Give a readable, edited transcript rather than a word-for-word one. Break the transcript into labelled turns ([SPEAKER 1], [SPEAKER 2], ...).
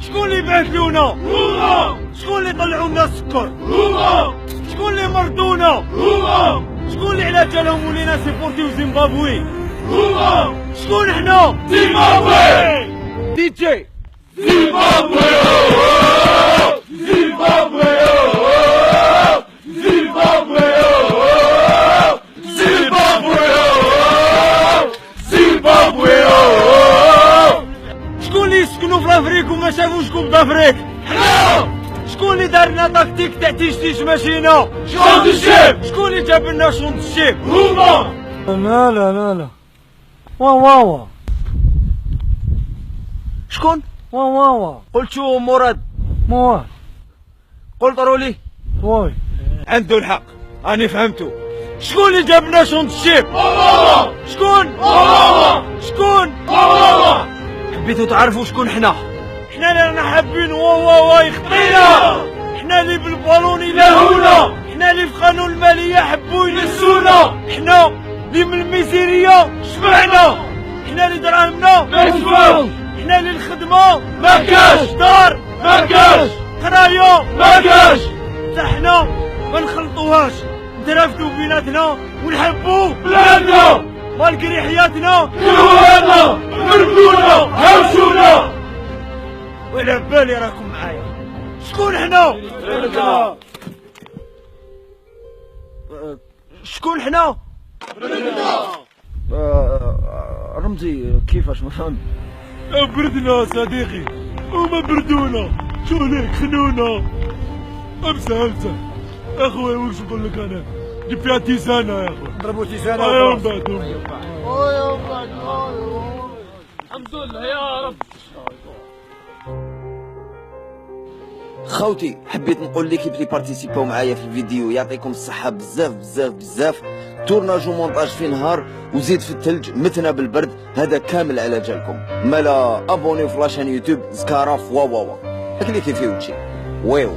[SPEAKER 1] شكون اللي بعثونا؟ هما. شكون اللي طلعوا لنا السكر؟ هما. شكون اللي مرضونا؟ هما. شكون اللي على جالهم ولينا سيبورتيو زيمبابوي؟ هما. شكون حنا؟ زيمبابوي. دي جي زيمبابوي. زيمبابوي. زيمبابوي. زيمبابوي. زيمبابوي. شكون اللي يسكنوا في لافريك وما شافوش كوب دافريك؟ حنا. شكون اللي دار لنا تكتيك تاع تيش ماشينا؟ شونط الشيب. شكون اللي جاب لنا شونط الشيب؟ هما. لا لا لا لا. واوا شكون؟ واوا قلت شو مراد؟ مراد قلت رولي؟ وي عنده الحق راني فهمتو. شكون اللي جاب لنا شونط الشيب؟ ماما. شكون؟ ماما. شكون؟ ماما. حبيتو تعرفوا شكون حنا؟ حنا اللي رانا حابين واوا يخطينا. حنا اللي بالبالون يلهونا. حنا اللي في قانون المالية حبوا ينسونا. حنا اللي من الميزيرية شبعنا. حنا اللي دراهمنا ما تفوت. حنا اللي الخدمة ما كاش. دار ما كاش. قراية ما كاش. حتى حنا ما نخلطوهاش. نترافدو بيناتنا ونحبو بلادنا مالكري حياتنا كروهنا مربونا هاوشونا. وعلى بالي راكم معايا. شكون حنا؟ شكون حنا؟ رمزي كيفاش ما فهمت؟ بردنا صديقي وما بردونا. شو ليك خنونا. امسح اخويا واش نقول لك انا؟ جيب فيها تيزانه يا اخويا. نضربوا تيزانه من بعد. الحمد لله يا رب.
[SPEAKER 2] خوتي حبيت نقول لك اللي بارتيسيباو معايا في الفيديو يعطيكم الصحه بزاف بزاف بزاف. تورناج ومونتاج في نهار وزيد في الثلج متنا بالبرد. هذا كامل على جالكم. مالا ابونيو في لاشين يوتيوب زكارا في واوا كليكي فيه وتشي ويو.